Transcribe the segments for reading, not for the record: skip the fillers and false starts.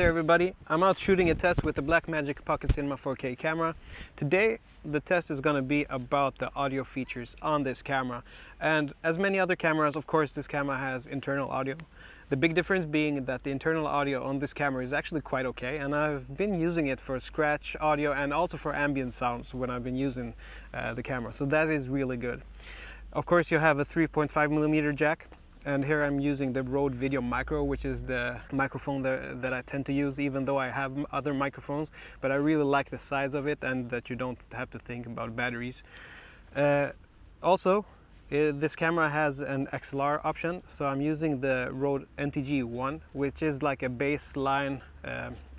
there everybody, I'm out shooting a test with the Blackmagic Pocket Cinema 4K camera. Today the test is going to be about the audio features on this camera, and as many other cameras, of course, this camera has internal audio. The big difference being that the internal audio on this camera is actually quite okay, and I've been using it for scratch audio and also for ambient sounds when I've been using the camera, so that is really good. Of course, you have a 3.5mm jack. And here I'm using the Rode Video Micro, which is the microphone that I tend to use, even though I have other microphones. But I really like the size of it and that you don't have to think about batteries. This camera has an XLR option, so I'm using the Rode NTG1, which is like a baseline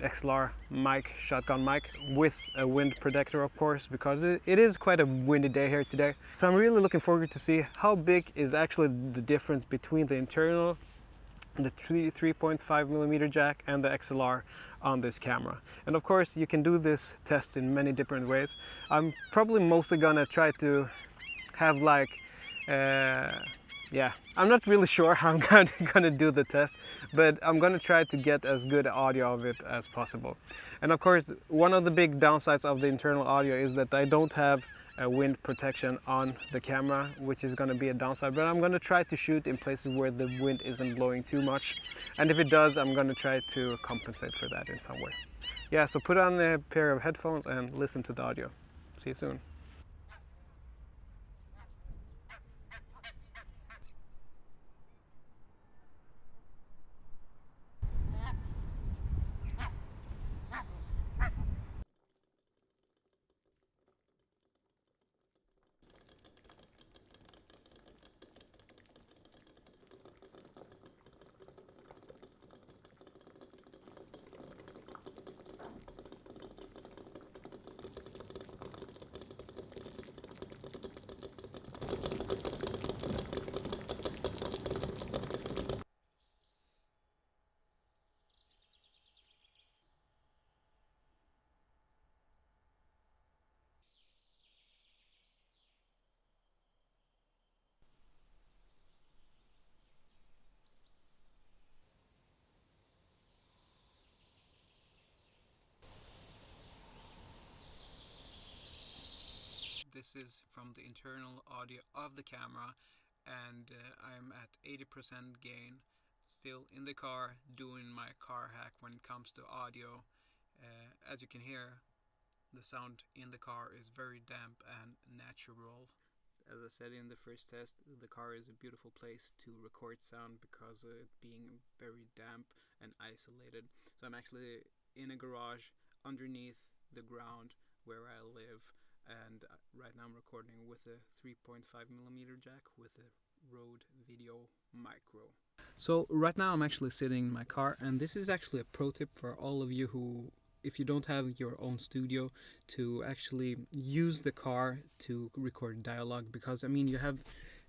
XLR mic, shotgun mic, with a wind protector, of course, because it is quite a windy day here today. So I'm really looking forward to see how big is actually the difference between the internal, the 3.5mm jack and the XLR on this camera. And of course, you can do this test in many different ways. I'm probably mostly gonna try to have like I'm not really sure how I'm gonna do the test, but I'm gonna try to get as good audio of it as possible. And of course, one of the big downsides of the internal audio is that I don't have a wind protection on the camera, which is gonna be a downside, but I'm gonna try to shoot in places where the wind isn't blowing too much. And if it does, I'm gonna try to compensate for that in some way. Yeah, so put on a pair of headphones and listen to the audio. See you soon. This is from the internal audio of the camera, and I'm at 80% gain, still in the car doing my car hack when it comes to audio. As you can hear, the sound in the car is very damp and natural. As I said in the first test, the car is a beautiful place to record sound because of it being very damp and isolated. So I'm actually in a garage underneath the ground where I live. And right now I'm recording with a 3.5mm jack with a Rode Video Micro. So right now I'm actually sitting in my car, and this is actually a pro tip for all of you who, if you don't have your own studio, to actually use the car to record dialogue, because I mean, you have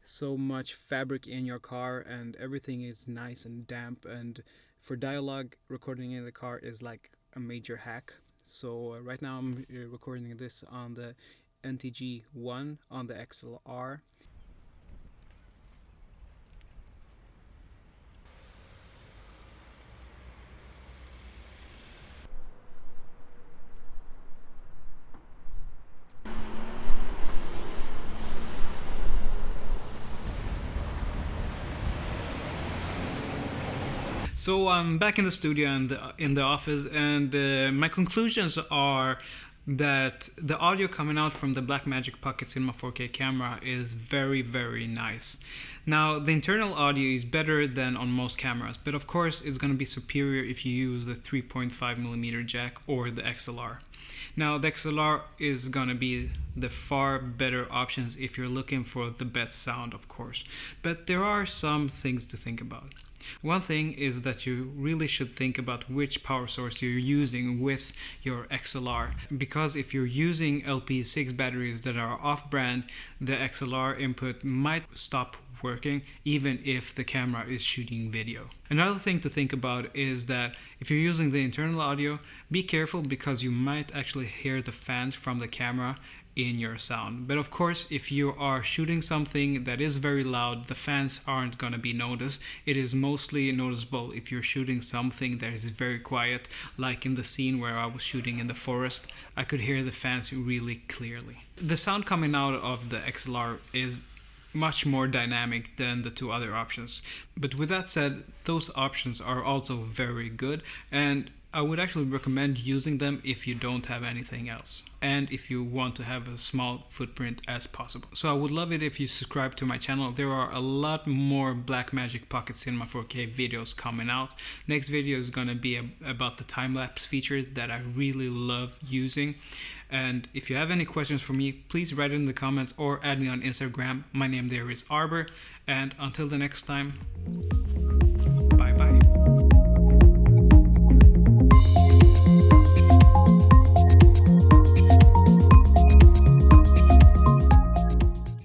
so much fabric in your car and everything is nice and damp, and for dialogue, recording in the car is like a major hack. So right now I'm recording this on the NTG1 on the XLR. So I'm back in the studio and in the office, and my conclusions are that the audio coming out from the Blackmagic Pocket Cinema 4K camera is very, very nice. Now, the internal audio is better than on most cameras, but of course it's going to be superior if you use the 3.5mm jack or the XLR. Now, the XLR is going to be the far better options if you're looking for the best sound, of course. But there are some things to think about. One thing is that you really should think about which power source you're using with your XLR, because if you're using LP6 batteries that are off-brand, the XLR input might stop working even if the camera is shooting video. Another thing to think about is that if you're using the internal audio, be careful because you might actually hear the fans from the camera in your sound. But of course, if you are shooting something that is very loud, the fans aren't going to be noticed. It is mostly noticeable if you're shooting something that is very quiet, like in the scene where I was shooting in the forest. I could hear the fans really clearly. The sound coming out of the XLR is much more dynamic than the two other options. But with that said, those options are also very good, and I would actually recommend using them if you don't have anything else and if you want to have a small footprint as possible. So I would love it if you subscribe to my channel. There are a lot more Blackmagic Pocket Cinema 4K videos coming out. Next video is going to be about the time-lapse feature that I really love using. And if you have any questions for me, please write it in the comments or add me on Instagram. My name there is Arbor, and until the next time.